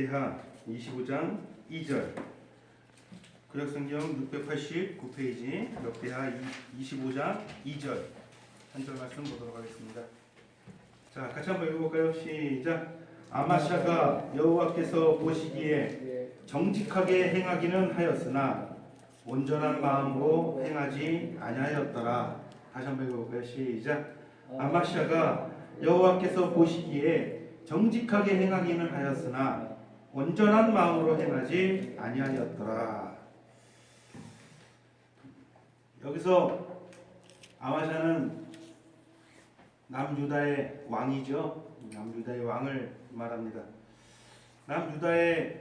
역대하 25장 2절 구약성경 689페이지 역대하 25장 2절 한 절 말씀 보도록 하겠습니다. 자, 같이 한번 읽어볼까요? 시작. 아마샤가 여호와께서 보시기에 정직하게 행하기는 하였으나 온전한 마음으로 행하지 아니하였더라. 다시 한번 읽어볼까요? 시작. 아마샤가 여호와께서 보시기에 정직하게 행하기는 하였으나 온전한 마음으로 행하지 아니하였더라. 여기서 아마샤는 남유다의 왕이죠. 남유다의 왕을 말합니다. 남유다의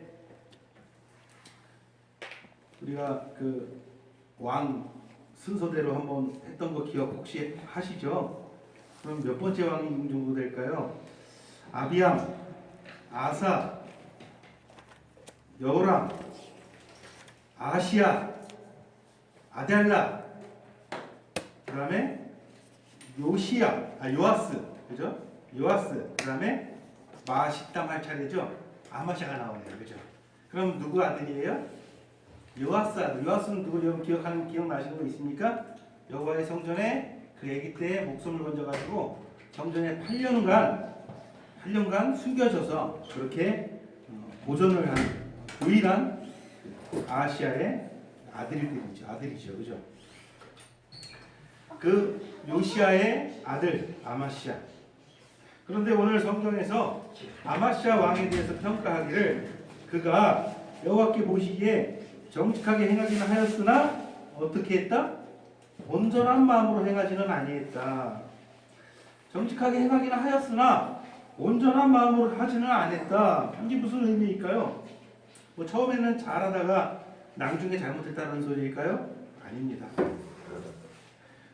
우리가 그 왕 순서대로 한번 했던 거 기억 혹시 하시죠? 그럼 몇 번째 왕이 정도 될까요? 아비암, 아사, 여호람, 아시야, 아델라, 그 다음에 요아스, 그죠? 요아스, 그 다음에 마식담 할 차례죠? 아마샤가 나오네요, 그죠? 그럼 누구 아들이에요? 요아스 아들. 요아스는 누구 여러분 기억나시는 거 있습니까? 여호와의 성전에 그 아기 때 목숨을 건져가지고 성전에 8년간 숨겨져서 그렇게 보존을 한 유일한 아시아의 아들이죠, 그죠? 그 요시아의 아들 아마시아. 그런데 오늘 성경에서 아마시아 왕에 대해서 평가하기를 그가 여호와께 보시기에 정직하게 행하기는 하였으나 어떻게 했다? 온전한 마음으로 행하지는 아니했다. 정직하게 행하기는 하였으나 온전한 마음으로 하지는 않았다. 이게 무슨 의미일까요? 뭐 처음에는 잘하다가 나중에 잘못했다는 소리일까요? 아닙니다.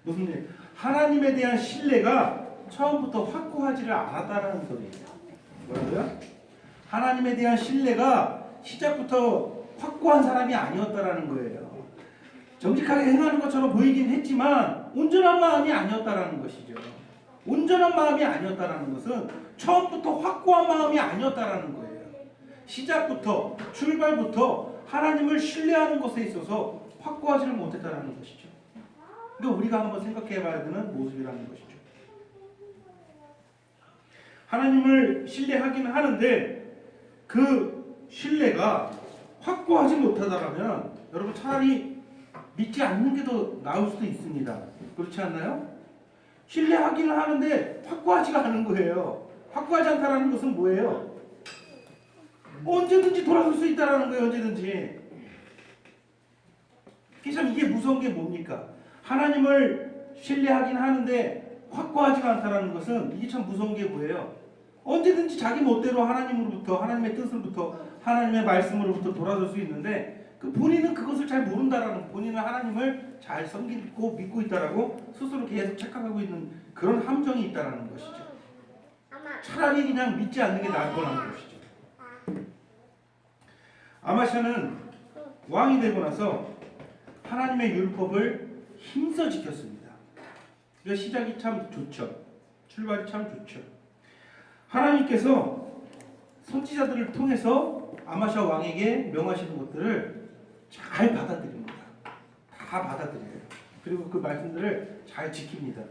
무슨 일? 하나님에 대한 신뢰가 처음부터 확고하지를 않았다는 소리예요. 뭐라고요? 하나님에 대한 신뢰가 시작부터 확고한 사람이 아니었다라는 거예요. 정직하게 행하는 것처럼 보이긴 했지만 온전한 마음이 아니었다라는 것이죠. 온전한 마음이 아니었다라는 것은 처음부터 확고한 마음이 아니었다라는 거예요. 시작부터 출발부터 하나님을 신뢰하는 것에 있어서 확고하지를 못했다라는 것이죠. 그러니까 우리가 한번 생각해봐야 되는 모습이라는 것이죠. 하나님을 신뢰하기는 하는데 그 신뢰가 확고하지 못하다라면 여러분 차라리 믿지 않는 게 더 나을 수도 있습니다. 그렇지 않나요? 신뢰하기는 하는데 확고하지가 않은 거예요. 확고하지 않다라는 것은 뭐예요? 언제든지 돌아설 수 있다라는 거예요. 언제든지. 참 이게 무서운 게 뭡니까? 하나님을 신뢰하긴 하는데 확고하지가 않다라는 것은 이게 참 무서운 게 뭐예요? 언제든지 자기 멋대로 하나님으로부터 하나님의 뜻으로부터 하나님의 말씀으로부터 돌아설 수 있는데 그 본인은 그것을 잘 모른다라는, 본인은 하나님을 잘 섬기고 믿고 있다라고 스스로 계속 착각하고 있는 그런 함정이 있다라는 것이죠. 차라리 그냥 믿지 않는 게 나을 거라는 것이죠. 아마샤는 왕이 되고 나서 하나님의 율법을 힘써 지켰습니다. 그 시작이 참 좋죠. 출발이 참 좋죠. 하나님께서 선지자들을 통해서 아마샤 왕에게 명하시는 것들을 잘 받아들입니다. 다 받아들여요. 그리고 그 말씀들을 잘 지킵니다.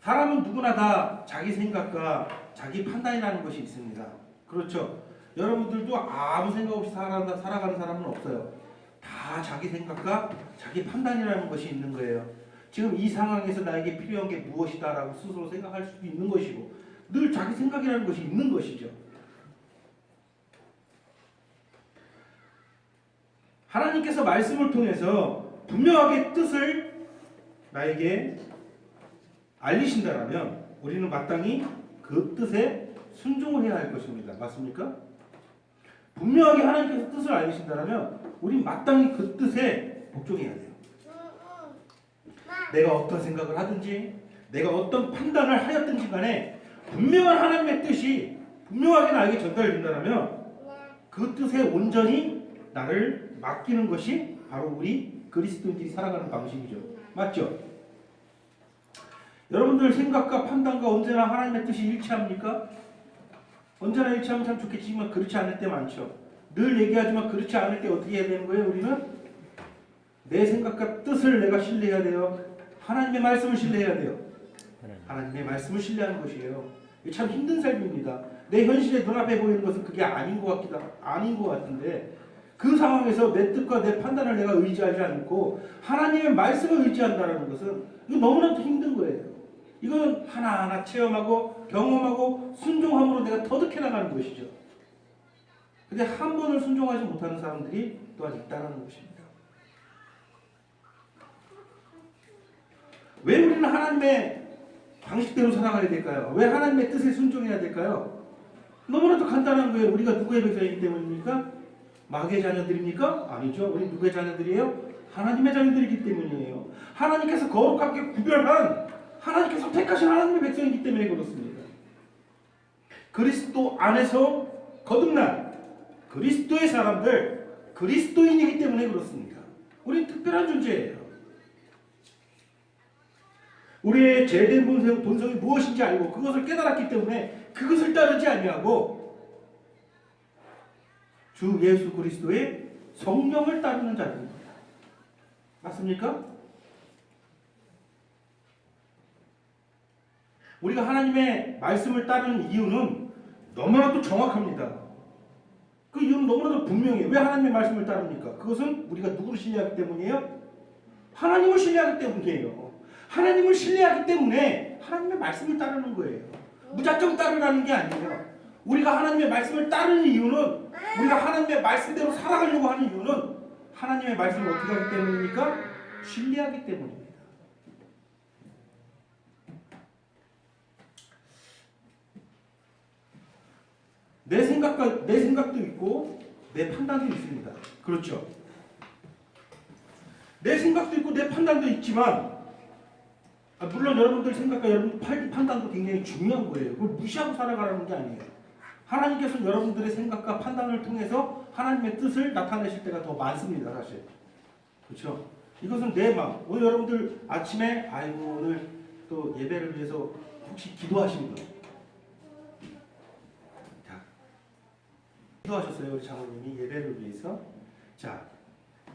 사람은 누구나 다 자기 생각과 자기 판단이라는 것이 있습니다. 그렇죠? 여러분들도 아무 생각 없이 살아가는 사람은 없어요. 다 자기 생각과 자기 판단이라는 것이 있는 거예요. 지금 이 상황에서 나에게 필요한 게 무엇이다라고 스스로 생각할 수도 있는 것이고 늘 자기 생각이라는 것이 있는 것이죠. 하나님께서 말씀을 통해서 분명하게 뜻을 나에게 알리신다라면 우리는 마땅히 그 뜻에 순종을 해야 할 것입니다. 맞습니까? 분명하게 하나님께서 뜻을 알리신다라면 우리는 마땅히 그 뜻에 복종해야 돼요. 내가 어떤 생각을 하든지 내가 어떤 판단을 하였든지 간에 분명한 하나님의 뜻이 분명하게 나에게 전달된다면 그 뜻에 온전히 나를 맡기는 것이 바로 우리 그리스도인들이 살아가는 방식이죠. 맞죠? 여러분들 생각과 판단과 언제나 하나님의 뜻이 일치합니까? 언제나 일치하면 참 좋겠지만 그렇지 않을 때 많죠. 늘 얘기하지만 그렇지 않을 때 어떻게 해야 되는 거예요? 우리는 내 생각과 뜻을 내가 신뢰해야 돼요. 하나님의 말씀을 신뢰해야 돼요. 하나님의 말씀을 신뢰하는 것이에요. 이게 참 힘든 삶입니다. 내 현실에 눈앞에 보이는 것은 그게 아닌 것 같은데 그 상황에서 내 뜻과 내 판단을 내가 의지하지 않고 하나님의 말씀을 의지한다는 것은 이거 너무나도 힘든 거예요. 이건 하나하나 체험하고 경험하고 순종함으로 내가 터득해 나가는 것이죠. 근데 한 번을 순종하지 못하는 사람들이 또한 있다는 것입니다. 왜 우리는 하나님의 방식대로 살아가야 될까요? 왜 하나님의 뜻에 순종해야 될까요? 너무나도 간단한 거예요. 우리가 누구의 백성이기 때문입니까? 마귀의 자녀들입니까? 아니죠. 우리 누구의 자녀들이에요? 하나님의 자녀들이기 때문이에요. 하나님께서 거룩하게 구별한 하나님께서 택하신 하나님의 백성이기 때문에 그렇습니다. 그리스도 안에서 거듭난 그리스도의 사람들, 그리스도인이기 때문에 그렇습니다. 우리는 특별한 존재예요. 우리의 죄된 본성이 무엇인지 알고 그것을 깨달았기 때문에 그것을 따르지 아니하고 주 예수 그리스도의 성령을 따르는 자입니다. 맞습니까? 우리가 하나님의 말씀을 따르는 이유는 너무나도 정확합니다. 그 이유는 너무나도 분명해요. 왜 하나님의 말씀을 따릅니까? 그것은 우리가 누구를 신뢰하기 때문이에요? 하나님을 신뢰하기 때문이에요. 하나님을 신뢰하기 때문에 하나님의 말씀을 따르는 거예요. 무작정 따르라는 게 아니에요. 우리가 하나님의 말씀을 따르는 이유는 우리가 하나님의 말씀대로 살아가려고 하는 이유는 하나님의 말씀을 어떻게 하기 때문입니까? 신뢰하기 때문입니다. 내 생각도 있고 내 판단도 있습니다. 그렇죠? 내 생각도 있고 내 판단도 있지만 물론 여러분들 생각과 여러분 판단도 굉장히 중요한 거예요. 그걸 무시하고 살아가라는 게 아니에요. 하나님께서는 여러분들의 생각과 판단을 통해서 하나님의 뜻을 나타내실 때가 더 많습니다. 사실. 그렇죠? 이것은 내 마음. 오늘 여러분들 아침에 오늘 또 예배를 위해서 혹시 기도하신 분? 자, 기도하셨어요. 우리 장로님이 예배를 위해서. 자,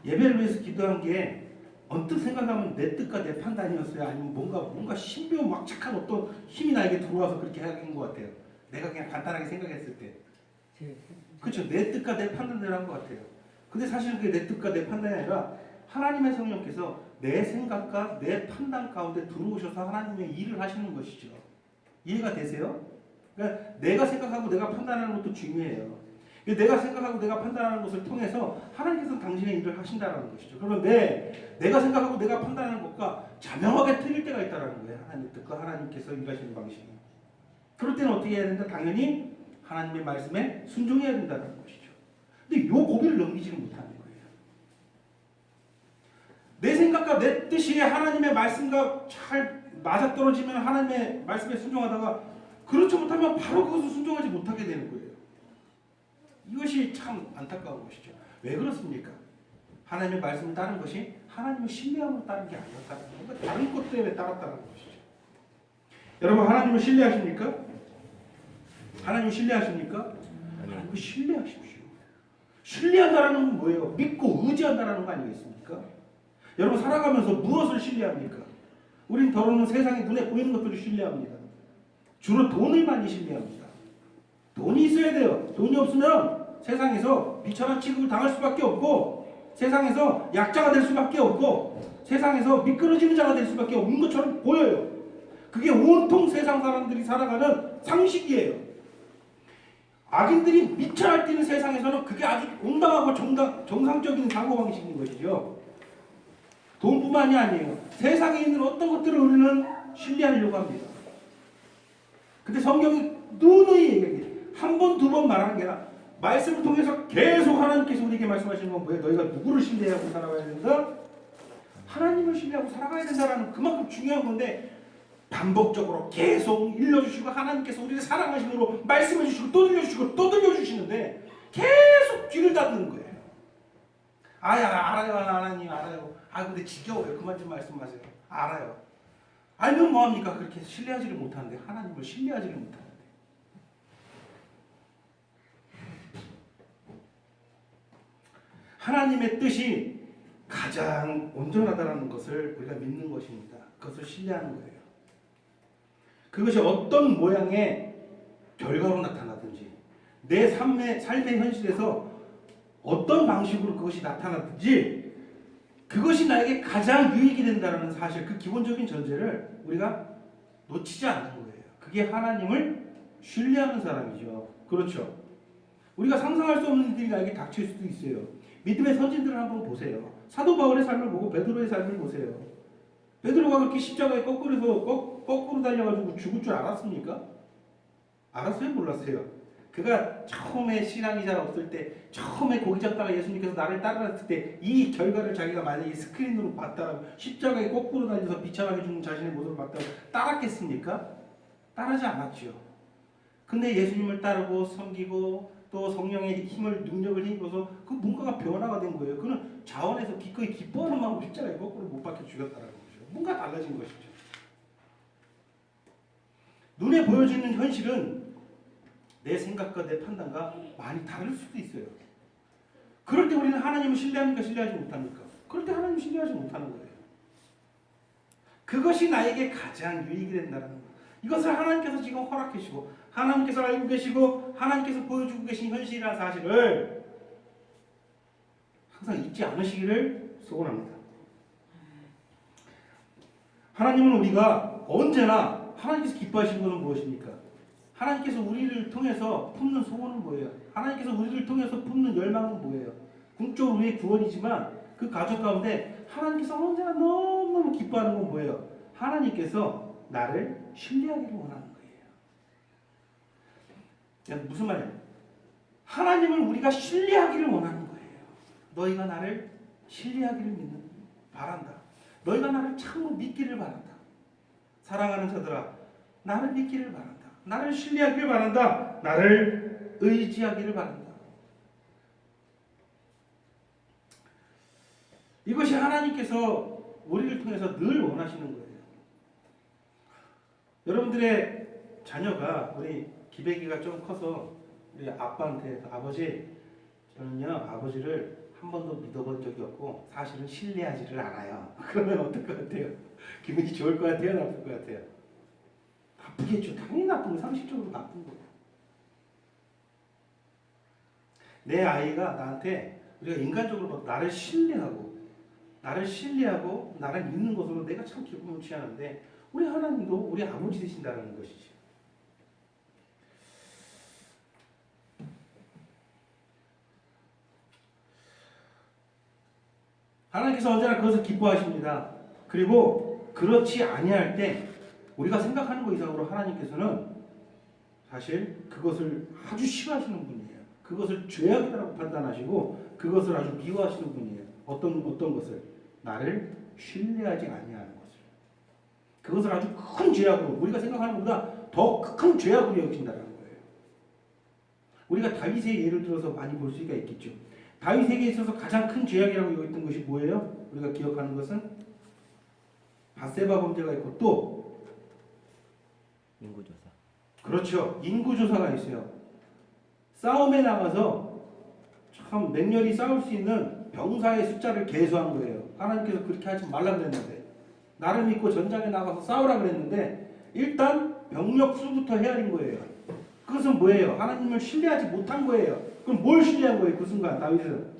예배를 위해서 기도한 게 언뜻 생각하면 내 뜻과 내 판단이었어요? 아니면 뭔가 신비막측한 어떤 힘이 나에게 들어와서 그렇게 하는 것 같아요? 내가 그냥 간단하게 생각했을 때. 그렇죠. 내 뜻과 내 판단대로 한 것 같아요. 근데 사실은 그게 내 뜻과 내 판단이 아니라 하나님의 성령께서 내 생각과 내 판단 가운데 들어오셔서 하나님의 일을 하시는 것이죠. 이해가 되세요? 그러니까 내가 생각하고 내가 판단하는 것도 중요해요. 내가 생각하고 내가 판단하는 것을 통해서 하나님께서 당신의 일을 하신다는 것이죠. 그런데 내가 생각하고 내가 판단하는 것과 자명하게 틀릴 때가 있다는 거예요. 하나님 뜻과 하나님께서 일하시는 방식이. 그럴 때는 어떻게 해야 된다? 당연히 하나님의 말씀에 순종해야 된다는 것이죠. 근데 요 고비를 넘기지는 못하는 거예요. 내 생각과 내 뜻이 하나님의 말씀과 잘 맞아떨어지면 하나님의 말씀에 순종하다가 그렇지 못하면 바로 그것을 순종하지 못하게 되는 거예요. 이것이 참 안타까운 것이죠. 왜 그렇습니까? 하나님의 말씀을 따른 것이 하나님을 신뢰함으로 따른 게 아니었다는 거예요. 다른 것 때문에 따랐다는 것이죠. 여러분 하나님을 신뢰하십니까? 하나님을 신뢰하십니까? 하나님을 신뢰하십시오. 신뢰한다는 건 뭐예요? 믿고 의지한다는 거 아니겠습니까? 여러분 살아가면서 무엇을 신뢰합니까? 우린 더러운 세상에 눈에 보이는 것들을 신뢰합니다. 주로 돈을 많이 신뢰합니다. 돈이 있어야 돼요. 돈이 없으면 세상에서 비천한 취급을 당할 수밖에 없고 세상에서 약자가 될 수밖에 없고 세상에서 미끄러지는 자가 될 수밖에 없는 것처럼 보여요. 그게 온통 세상 사람들이 살아가는 상식이에요. 악인들이 미쳐 날뛰는 세상에서는 그게 아주 온당하고 정상적인 사고방식인 것이죠. 돈뿐만이 아니에요. 세상에 있는 어떤 것들을 우리는 신뢰하려고 합니다. 근데 성경이 누누이 얘기해요. 한 번, 두 번 말하는 게 아니라 말씀을 통해서 계속 하나님께서 우리에게 말씀하시는 건 뭐예요? 너희가 누구를 신뢰하고 살아가야 된다? 하나님을 신뢰하고 살아가야 된다라는 그만큼 중요한 건데 반복적으로 계속 일러주시고 하나님께서 우리를 사랑하심으로 말씀해 주시고 또 들려주시고 또 들려주시는데 계속 귀를 닫는 거예요. 알아요 하나님 알아요. 근데 지겨워요. 그만 좀 말씀하세요. 알아요. 알면 뭐합니까? 그렇게 신뢰하지를 못하는데 하나님을 신뢰하지를 못하는데 하나님의 뜻이 가장 온전하다는 것을 우리가 믿는 것입니다. 그것을 신뢰하는 거예요. 그것이 어떤 모양의 결과로 나타나든지 내 삶의 현실에서 어떤 방식으로 그것이 나타나든지 그것이 나에게 가장 유익이 된다는 사실, 그 기본적인 전제를 우리가 놓치지 않는 거예요. 그게 하나님을 신뢰하는 사람이죠. 그렇죠. 우리가 상상할 수 없는 일들이 나에게 닥칠 수도 있어요. 믿음의 선진들을 한번 보세요. 사도 바울의 삶을 보고 베드로의 삶을 보세요. 베드로가 그렇게 십자가에 거꾸로 달려가지고 죽을 줄 알았습니까? 알았어요? 몰랐어요? 그가 처음에 신앙이 잘 없을 때, 처음에 고기 잡다가 예수님께서 나를 따라갔을 때 이 결과를 자기가 만약에 스크린으로 봤다면, 십자가에 거꾸로 달려서 비참하게 죽는 자신의 모습을 봤다면 따랐겠습니까? 따르지 않았죠. 근데 예수님을 따르고 섬기고 또 성령의 힘을, 능력을 힘입어서 그 뭔가가 변화가 된 거예요. 그는 자원에서 기꺼이 기뻐하는 마음으로 십자가에 거꾸로 못 박혀 죽였다는 거죠. 뭔가 달라진 것이죠. 눈에 보여지는 현실은 내 생각과 내 판단과 많이 다를 수도 있어요. 그럴 때 우리는 하나님을 신뢰합니까? 신뢰하지 못합니까? 그럴 때 하나님을 신뢰하지 못하는 거예요. 그것이 나에게 가장 유익이 된다는 거예요. 이것을 하나님께서 지금 허락해 주시고 하나님께서 알고 계시고 하나님께서 보여주고 계신 현실이라는 사실을 항상 잊지 않으시기를 소원합니다. 하나님은 우리가 언제나 하나님께서 기뻐하시는 것은 무엇입니까? 하나님께서 우리를 통해서 품는 소원은 뭐예요? 하나님께서 우리를 통해서 품는 열망은 뭐예요? 궁극적으로 우리의 구원이지만 그 가족 가운데 하나님께서 언제나 너무너무 기뻐하는 건 뭐예요? 하나님께서 나를 신뢰하기를 원하는 거예요. 무슨 말이에요? 하나님을 우리가 신뢰하기를 원하는 거예요. 너희가 나를 신뢰하기를 바란다. 너희가 나를 참으로 믿기를 바란다. 사랑하는 자들아, 나를 믿기를 바란다. 나를 신뢰하기를 바란다. 나를 의지하기를 바란다. 이것이 하나님께서 우리를 통해서 늘 원하시는 거예요. 여러분들의 자녀가, 우리 기백이가 좀 커서 우리 아빠한테, 아버지, 저는요 아버지를 한 번도 믿어본 적이 없고 사실은 신뢰하지를 않아요. 그러면 어떨 것 같아요? 기분이 좋을 것 같아요? 나쁠 것 같아요? 나쁘겠죠. 당연히 나쁜 거, 상식적으로 나쁜 거예요. 내 아이가 나한테, 우리가 인간적으로 봐도 나를 신뢰하고 나를 믿는 것으로 내가 참 기쁨을 취하는데 우리 하나님도 우리 아버지 되신다는 것이죠. 하나님께서 언제나 그것을 기뻐하십니다. 그리고 그렇지 아니할 때 우리가 생각하는 것 이상으로 하나님께서는 사실 그것을 아주 싫어하시는 분이에요. 그것을 죄악이라고 판단하시고 그것을 아주 미워하시는 분이에요. 어떤 것을? 나를 신뢰하지 아니하는 것을. 그것을 아주 큰 죄악으로, 우리가 생각하는 것보다 더 큰 죄악으로 여기신다는 거예요. 우리가 다윗의 예를 들어서 많이 볼 수가 있겠죠. 다윗에게 있어서 가장 큰 죄악이라고 여겼던 것이 뭐예요? 우리가 기억하는 것은 밧세바 범죄가 있고 또 인구조사. 그렇죠. 인구조사가 있어요. 싸움에 나가서 참 맹렬히 싸울 수 있는 병사의 숫자를 계수한 거예요. 하나님께서 그렇게 하지 말라 그랬는데, 나를 믿고 전장에 나가서 싸우라 그랬는데 일단 병력 수부터 헤아린 거예요. 그것은 뭐예요? 하나님을 신뢰하지 못한 거예요. 그럼 뭘 신뢰한 거예요? 그 순간 다윗은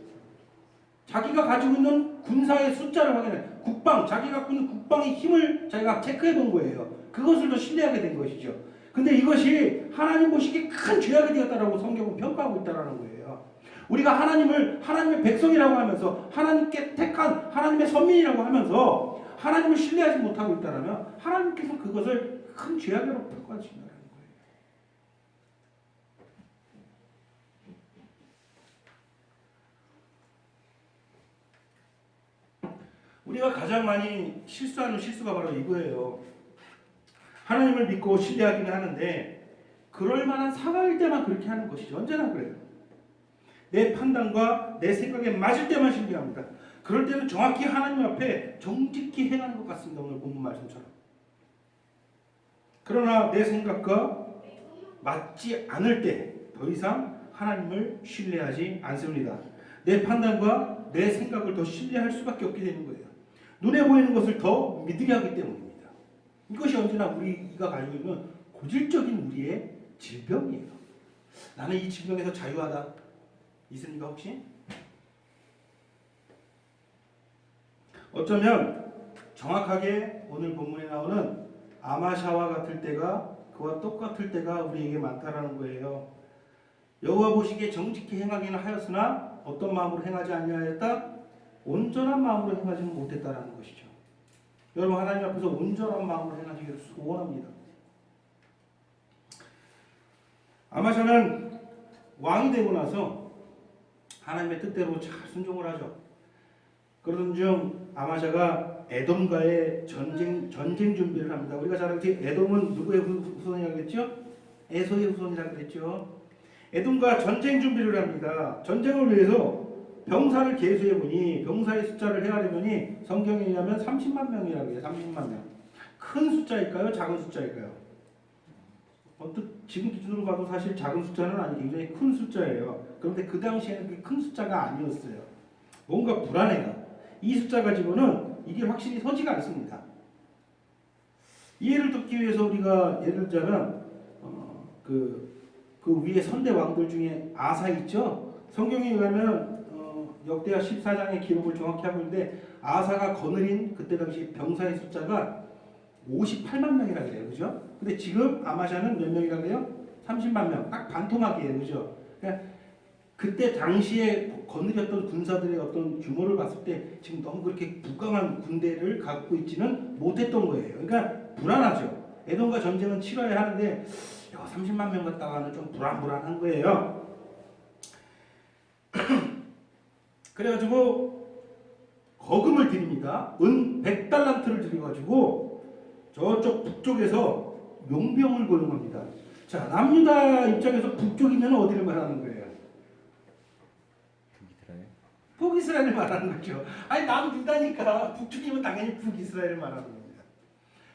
자기가 가지고 있는 군사의 숫자를 확인해, 자기가 갖고 있는 국방의 힘을 자기가 체크해 본 거예요. 그것을 더 신뢰하게 된 것이죠. 근데 이것이 하나님 보시기에 큰 죄악이 되었다라고 성경은 평가하고 있다는 거예요. 우리가 하나님의 백성이라고 하면서 하나님께 택한 하나님의 선민이라고 하면서 하나님을 신뢰하지 못하고 있다면 하나님께서 그것을 큰 죄악으로 평가하신다는 거예요. 우리가 가장 많이 실수하는 실수가 바로 이거예요. 하나님을 믿고 신뢰하기는 하는데 그럴 만한 상황일 때만 그렇게 하는 것이죠. 언제나 그래요. 내 판단과 내 생각에 맞을 때만 신뢰합니다. 그럴 때는 정확히 하나님 앞에 정직히 행하는 것 같습니다. 오늘 본문 말씀처럼. 그러나 내 생각과 맞지 않을 때 더 이상 하나님을 신뢰하지 않습니다. 내 판단과 내 생각을 더 신뢰할 수밖에 없게 되는 거예요. 눈에 보이는 것을 더 믿으려 하기 때문입니다. 이것이 언제나 우리가 가지고 있는 고질적인 우리의 질병이에요. 나는 이 질병에서 자유하다. 있습니까 혹시? 어쩌면 정확하게 오늘 본문에 나오는 아마샤와 같을 때가 그와 똑같을 때가 우리에게 많다라는 거예요. 여호와 보시기에 정직히 행하기는 하였으나 어떤 마음으로 행하지 아니하였다? 온전한 마음으로 행하지는 못했다라는 것이죠. 여러분 하나님 앞에서 온전한 마음으로 행하시기를 소원합니다. 아마샤는 왕이 되고 나서 하나님의 뜻대로 잘 순종을 하죠. 그러던 중 아마샤가 에돔과의 전쟁 준비를 합니다. 우리가 잘 알지 에돔은 누구의 후손이라고 그랬죠? 에서의 후손이라고 그랬죠. 에돔과 전쟁 준비를 합니다. 전쟁을 위해서 병사를 계수해 보니 병사의 숫자를 헤아려보니 성경에 의하면 30만 명이라고 해요. 30만 명. 큰 숫자일까요? 작은 숫자일까요? 지금 기준으로 봐도 사실 작은 숫자는 아니고 굉장히 큰 숫자예요. 그런데 그 당시에는 그게 큰 숫자가 아니었어요. 뭔가 불안해요. 이 숫자 가지고는 이게 확실히 서지가 않습니다. 이해를 돕기 위해서 우리가 예를 들자면 그 위에 선대 왕들 중에 아사 있죠? 성경에 의하면 역대하 14장의 기록을 정확히 하고 있는데 아사가 거느린 그때 당시 병사의 숫자가 58만 명이라 그래요. 그죠? 근데 지금 아마샤는 몇 명이라 그래요? 30만 명. 딱 반토막이에요. 그죠? 그러니까 그때 당시에 거느렸던 군사들의 어떤 규모를 봤을 때 지금 너무 그렇게 부강한 군대를 갖고 있지는 못했던 거예요. 그러니까 불안하죠. 에돔과 전쟁은 치러야 하는데 30만 명 갔다가는 좀 불안한 거예요. 그래가지고 거금을 드립니다. 은 100달란트를 드려가지고 저쪽 북쪽에서 용병을 고용합니다. 자, 남유다 입장에서 북쪽이면 어디를 말하는 거예요? 북이스라엘을 말하는 거죠. 아니 남유다니까 북쪽이면 당연히 북이스라엘을 말하는 겁니다.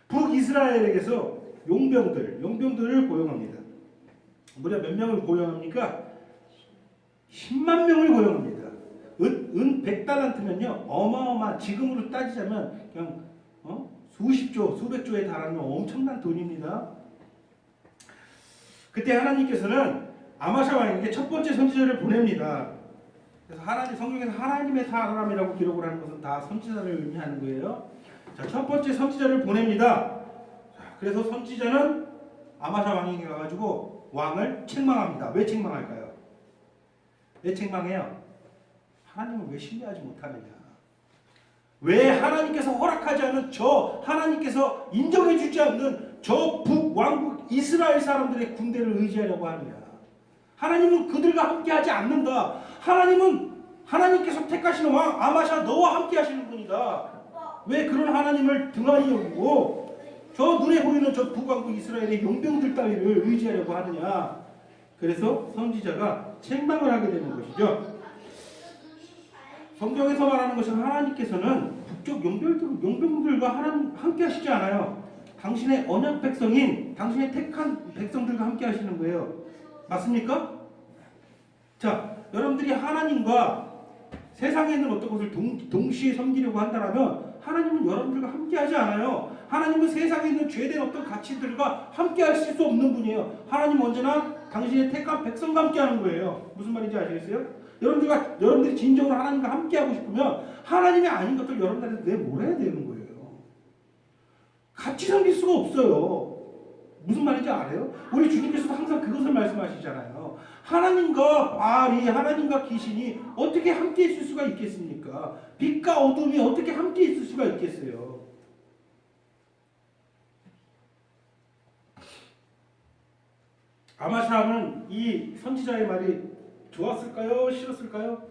북이스라엘에게서 용병들을 고용합니다. 무려 몇 명을 고용합니까? 10만 명을 고용합니다. 은 100달란트면요 어마어마한, 지금으로 따지자면 그냥 수십조 수백조에 달하는 엄청난 돈입니다. 그때 하나님께서는 아마샤 왕에게 첫 번째 선지자를 보냅니다. 그래서 성경에서 하나님의 사람이라고 기록을 하는 것은 다 선지자를 의미하는 거예요. 자, 첫 번째 선지자를 보냅니다. 자, 그래서 선지자는 아마샤 왕에게 가가지고 왕을 책망합니다. 왜 책망할까요? 왜 책망해요? 하나님을 왜 신뢰하지 못하느냐? 왜 하나님께서 허락하지 않은 하나님께서 인정해주지 않는 북왕국 이스라엘 사람들의 군대를 의지하려고 하느냐? 하나님은 그들과 함께하지 않는다. 하나님께서 택하시는 왕 아마샤 너와 함께하시는 분이다. 왜 그런 하나님을 등한히 여기고 저 눈에 보이는 저 북왕국 이스라엘의 용병들 따위를 의지하려고 하느냐? 그래서 선지자가 책망을 하게 되는 것이죠. 성경에서 말하는 것은 하나님께서는 북쪽 용병들과 함께 하시지 않아요. 당신의 언약 백성인 당신의 택한 백성들과 함께 하시는 거예요. 맞습니까? 자, 여러분들이 하나님과 세상에 있는 어떤 것을 동시에 섬기려고 한다면 하나님은 여러분들과 함께 하지 않아요. 하나님은 세상에 있는 죄된 어떤 가치들과 함께 하실 수 없는 분이에요. 하나님은 언제나 당신의 택한 백성과 함께 하는 거예요. 무슨 말인지 아시겠어요? 여러분들이 진정으로 하나님과 함께 하고 싶으면 하나님이 아닌 것들 여러분들한테 내몰아야 되는 거예요. 같이 섬길 수가 없어요. 무슨 말인지 알아요? 우리 주님께서도 항상 그것을 말씀하시잖아요. 하나님과 바알이, 하나님과 귀신이 어떻게 함께 있을 수가 있겠습니까? 빛과 어둠이 어떻게 함께 있을 수가 있겠어요? 아마샤는 이 선지자의 말이 좋았을까요? 싫었을까요?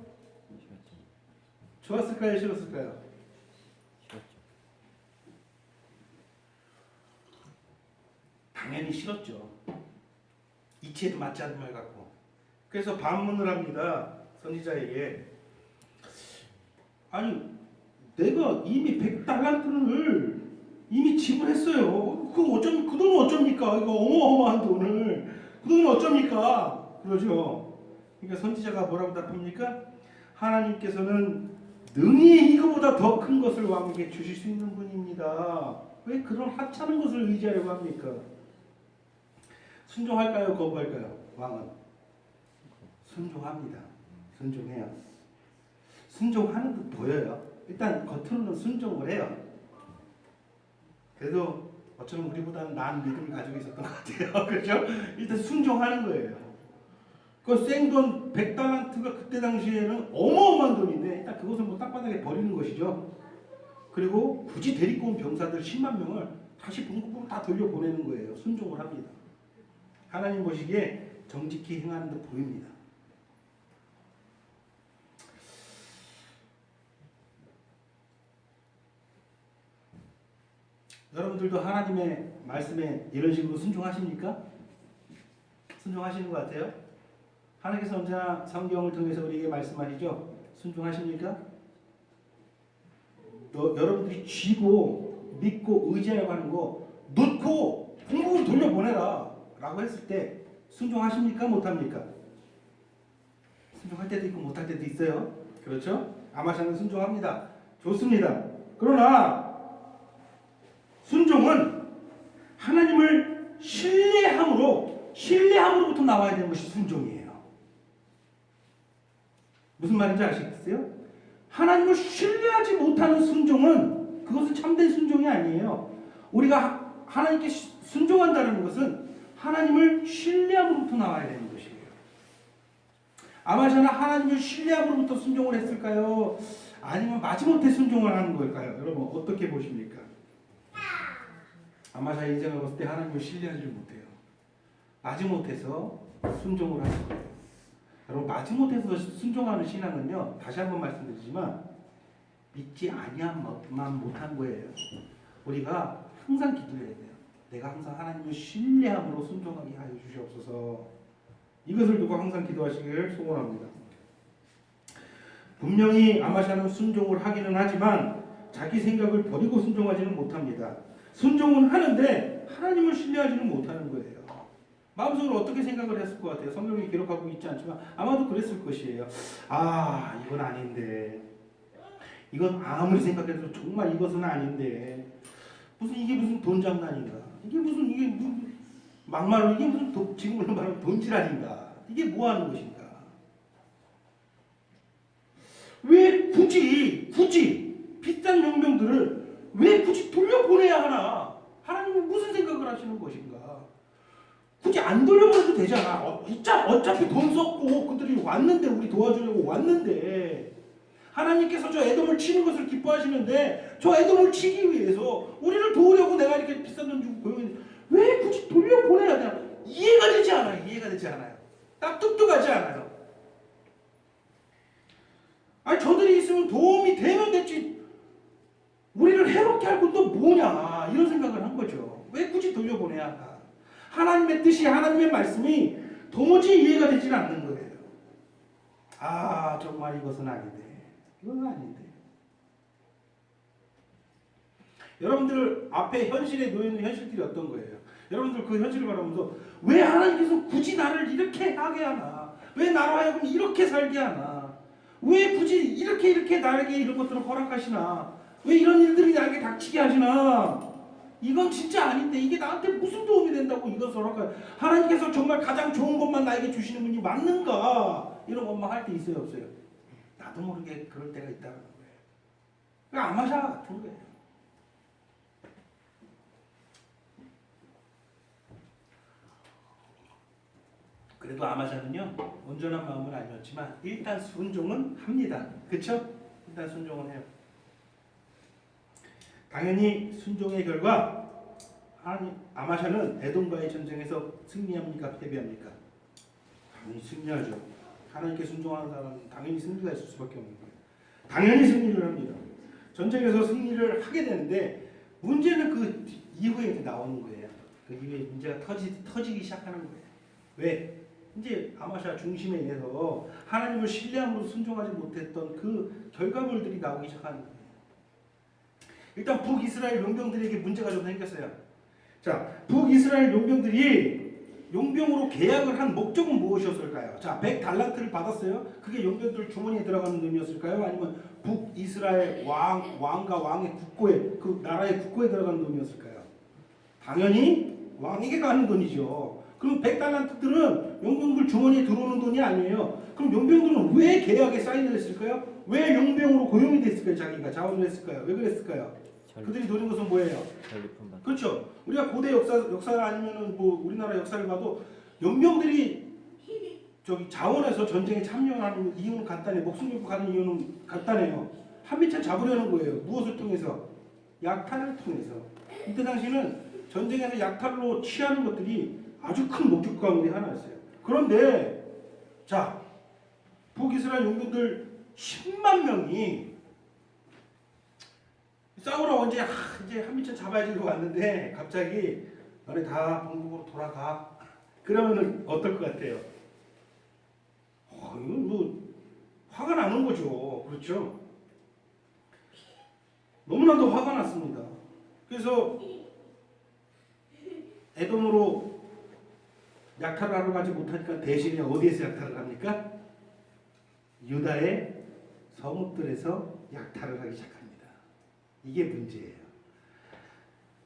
좋았을까요? 싫었을까요? 당연히 싫었죠. 이치에도 맞지 않는 말 같고. 그래서 반문을 합니다. 선지자에게. 아니 내가 이미 100달란트를 이미 지불했어요. 그 돈은 어쩝니까? 이거 어마어마한 돈을. 그 돈은 어쩝니까? 그러죠. 그러니까 선지자가 뭐라고 답합니까? 하나님께서는 능히 이거보다 더 큰 것을 왕에게 주실 수 있는 분입니다. 왜 그런 하찮은 것을 의지하려고 합니까? 순종할까요? 거부할까요? 왕은 순종합니다. 순종해요. 순종하는 듯 보여요. 일단 겉으로는 순종을 해요. 그래도 어쩌면 우리보다는 나은 믿음을 가지고 있었던 것 같아요. 그렇죠? 일단 순종하는 거예요. 그 생돈 100달란트가 그때 당시에는 어마어마한 돈인데 일단 그것을 뭐 땅바닥에 버리는 것이죠. 그리고 굳이 데리고 온 병사들 10만 명을 다시 본국으로 다 돌려보내는 거예요. 순종을 합니다. 하나님 보시기에 정직히 행하는 듯 보입니다. 여러분들도 하나님의 말씀에 이런 식으로 순종하십니까? 순종하시는 것 같아요? 하나님께서 언제나 성경을 통해서 우리에게 말씀하시죠? 순종하십니까? 여러분들이 쥐고 믿고 의지하려고 하는 거 놓고 궁극을 돌려보내라 라고 했을 때 순종하십니까? 못합니까? 순종할 때도 있고 못할 때도 있어요. 그렇죠? 아마샤는 순종합니다. 좋습니다. 그러나 순종은 하나님을 신뢰함으로부터 나와야 되는 것이 순종이에요. 무슨 말인지 아시겠어요? 하나님을 신뢰하지 못하는 순종은 그것은 참된 순종이 아니에요. 우리가 하나님께 순종한다는 것은 하나님을 신뢰함으로부터 나와야 되는 것이에요. 아마샤는 하나님을 신뢰함으로부터 순종을 했을까요? 아니면 마지못해 순종을 하는 걸까요? 여러분 어떻게 보십니까? 아마샤의 인생을 봤을 때 하나님을 신뢰하지 못해요. 마지못해서 순종을 하는 거예요. 여러분 마지못해서 순종하는 신앙은요, 다시 한번 말씀드리지만 믿지 아니함만 못한 거예요. 우리가 항상 기도해야 돼요. 내가 항상 하나님을 신뢰함으로 순종하게 하여 주시옵소서. 이것을 두고 항상 기도하시길 소원합니다. 분명히 아마샤는 순종을 하기는 하지만 자기 생각을 버리고 순종하지는 못합니다. 순종은 하는데 하나님을 신뢰하지는 못하는 거예요. 마음속으로 어떻게 생각을 했을 것 같아요? 성경이 기록하고 있지 않지만 아마도 그랬을 것이에요. 아, 이건 아닌데. 이건 아무리 생각해도 정말 이것은 아닌데. 이게 무슨 돈 장난인가? 이게 무슨 막말로 이게 무슨 지금으로 말하면 돈질환인가? 이게 뭐 하는 것인가? 왜 굳이 비싼 용병들을 왜 굳이 돌려보내야 하나? 하나님은 무슨 생각을 하시는 것인가? 굳이 안 돌려보내도 되잖아. 어차피 돈 썼고 그들이 왔는데, 우리 도와주려고 왔는데, 하나님께서 저 에돔을 치는 것을 기뻐하시는데 저 에돔을 치기 위해서 우리를 도우려고 내가 이렇게 비싼 돈 주고 고용했는데 왜 굳이 돌려보내야 되나? 이해가 되지 않아요. 납득도 가지 않아요. 아니 저들이 있으면 도움이 되면 됐지, 우리를 해롭게 할 것도 뭐냐, 이런 생각을 한 거죠. 왜 굳이 돌려보내야 하나? 하나님의 뜻이, 하나님의 말씀이 도무지 이해가 되지 않는 거예요. 아, 정말 이것은 아닌데, 이건 아닌데. 여러분들 앞에 현실에 놓여있는 현실들이 어떤 거예요? 여러분들 그 현실을 바라보면서 왜 하나님께서 굳이 나를 이렇게 하게 하나? 왜 나로 하여금 이렇게 살게 하나? 왜 굳이 이렇게 나에게 이런 것들을 허락하시나? 왜 이런 일들이 나에게 닥치게 하시나? 이건 진짜 아닌데 이게 나한테 무슨 도움이 된다고 이것을 허락하? 하나님께서 정말 가장 좋은 것만 나에게 주시는 분이 맞는가? 이런 것만 할 때 있어요, 없어요? 나도 모르게 그럴 때가 있다는 거예요. 그러니까 아마샤 같은 거예요. 그래도 아마샤는요, 온전한 마음은 아니었지만 일단 순종은 합니다. 그렇죠? 일단 순종은 해요. 당연히 순종의 결과 아마샤는 에돔과의 전쟁에서 승리합니까? 패배합니까? 당연히 승리하죠. 하나님께 순종하는 사람은 당연히 승리가 있을 수밖에 없는 거예요. 당연히 승리를 합니다. 전쟁에서 승리를 하게 되는데 문제는 그 이후에 이제 나오는 거예요. 그 이후에 문제가 터지기 시작하는 거예요. 왜? 이제 아마샤 중심에 의해서 하나님을 신뢰함으로 순종하지 못했던 그 결과물들이 나오기 시작하는 거예요. 일단 북이스라엘 용병들에게 문제가 좀 생겼어요. 자, 북이스라엘 용병들이 용병으로 계약을 한 목적은 무엇이었을까요? 자, 100달란트를 받았어요. 그게 용병들 주머니에 들어가는 돈이었을까요? 아니면 북이스라엘 왕과 왕의 국고에, 그 나라의 국고에 들어가는 돈이었을까요? 당연히 왕에게 가는 돈이죠. 그럼 100달란트들은 용병들 주머니에 들어오는 돈이 아니에요. 그럼 용병들은 왜 계약에 사인을 했을까요? 왜 용병으로 고용이 됐을까요? 자기가 자원을 했을까요? 왜 그랬을까요? 그들이 노린 것은 뭐예요? 전리품 받. 그렇죠. 우리가 고대 역사 아니면은 뭐 우리나라 역사를 봐도 용병들이 저기 자원해서 전쟁에 참여하는 이유는 간단해. 목숨 걸고 가는 이유는 간단해요. 한미천 잡으려는 거예요. 무엇을 통해서? 약탈을 통해서. 이때 당시는 전쟁에서 약탈로 취하는 것들이 아주 큰 목적 가운데 하나였어요. 그런데 자, 북이스라엘 용병들 10만 명이 싸우러 언제 이제 한미천 잡아야지 이러고 왔는데 갑자기 너네 다 본국으로 돌아가. 그러면은 어떨 것 같아요? 이건 뭐 화가 나는 거죠. 그렇죠? 너무나도 화가 났습니다. 그래서 에돔으로 약탈을 하러 가지 못하니까 대신에 어디에서 약탈을 합니까? 유다의 성읍들에서 약탈을 하기 시작합니다. 이게 문제예요.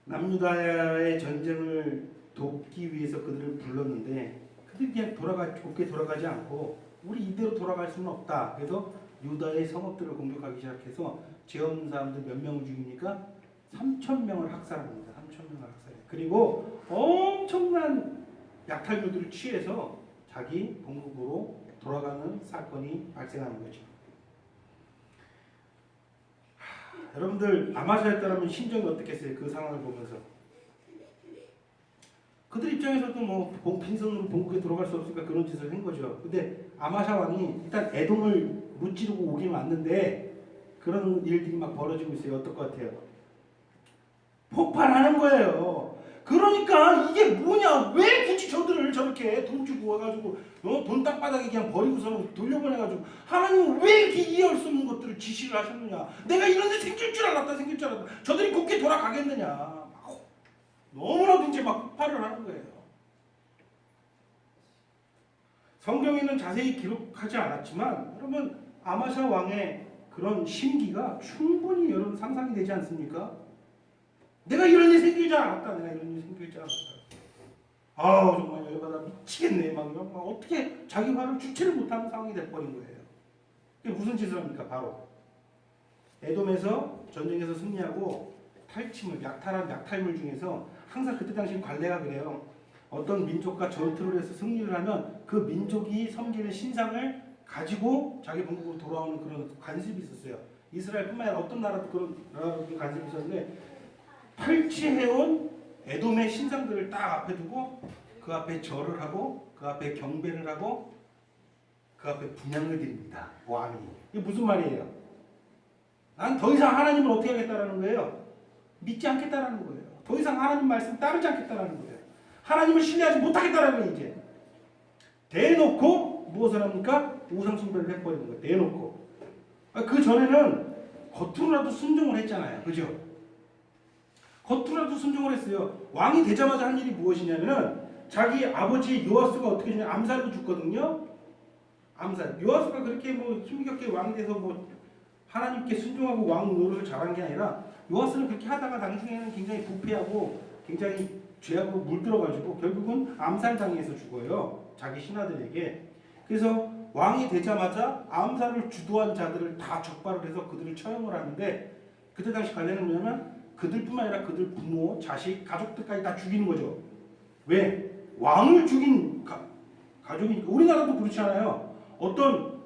남유다의 전쟁을 돕기 위해서 그들을 불렀는데 그들이 그냥 곱게 돌아가지 않고 우리 이대로 돌아갈 수는 없다. 그래서 유다의 성읍들을 공격하기 시작해서 죄 없는 사람들 몇 명을 죽입니까? 3,000명을 학살합니다. 3,000명을 학살해요. 그리고 엄청난 약탈들을 취해서 자기 본국으로 돌아가는 사건이 발생하는 거죠. 여러분들 아마샤였다면 심정이 어떻겠어요? 그 상황을 보면서 그들 입장에서도 뭐 빈손으로 본국에 돌아갈 수 없으니까 그런 짓을 한 거죠. 근데 아마샤 왕이 일단 에돔을 무찌르고 오긴 왔는데 그런 일들이 막 벌어지고 있어요. 어떨 것 같아요? 폭발하는 거예요. 그러니까 이게 뭐냐? 왜 굳이 저들을 저렇게 돈 주고 와가지고 돈 땅바닥에 그냥 버리고서 돌려보내가지고 하나님은 왜 이렇게 이해할 수 없는 것들을 지시를 하셨느냐? 내가 이런 데 생길 줄 알았다. 저들이 곱게 돌아가겠느냐? 너무나도 이제 막 폭발을 하는 거예요. 성경에는 자세히 기록하지 않았지만 여러분 아마샤 왕의 그런 심기가 충분히 여러분 상상이 되지 않습니까? 내가 이런 일 생길 줄 알았다. 아우 정말 열받아 미치겠네. 막 어떻게 자기 화를 주체를 못하는 상황이 돼버린 거예요. 이게 무슨 짓을 합니까? 바로 에돔에서 전쟁에서 승리하고 약탈한 약탈물 중에서 항상 그때 당시 관례가 그래요. 어떤 민족과 전투를 해서 승리를 하면 그 민족이 섬기는 신상을 가지고 자기 본국으로 돌아오는 그런 관습이 있었어요. 이스라엘뿐만 아니라 어떤 나라도 그런 관습이 있었는데 탈취해온 에돔의 신상들을 딱 앞에 두고 그 앞에 절을 하고 그 앞에 경배를 하고 그 앞에 분향을 드립니다. 왕이. 이게 무슨 말이에요? 난 더 이상 하나님을 어떻게 하겠다라는 거예요? 믿지 않겠다라는 거예요. 더 이상 하나님 말씀 따르지 않겠다라는 거예요. 하나님을 신뢰하지 못하겠다라는 거예요. 이제 대놓고 무엇을 합니까? 우상 숭배를 해버리는 거예요. 대놓고. 그 전에는 겉으로라도 순종을 했잖아요. 그죠? 겉으로라도 순종을 했어요. 왕이 되자마자 한 일이 무엇이냐면은 자기 아버지 요아스가 어떻게 되냐 암살로 죽거든요. 암살. 요아스가 그렇게 뭐 힘겹게 왕이 돼서 뭐 하나님께 순종하고 왕 노릇을 잘한 게 아니라 요아스는 그렇게 하다가 나중에는 굉장히 부패하고 굉장히 죄하고 물들어가지고 결국은 암살당해서 죽어요. 자기 신하들에게. 그래서 왕이 되자마자 암살을 주도한 자들을 다 적발을 해서 그들을 처형을 하는데 그때 당시 관례는 뭐냐면 그들뿐만 아니라 그들 부모, 자식, 가족들까지 다 죽이는 거죠. 왜? 왕을 죽인 가족이니까. 우리나라도 그렇지 않아요. 어떤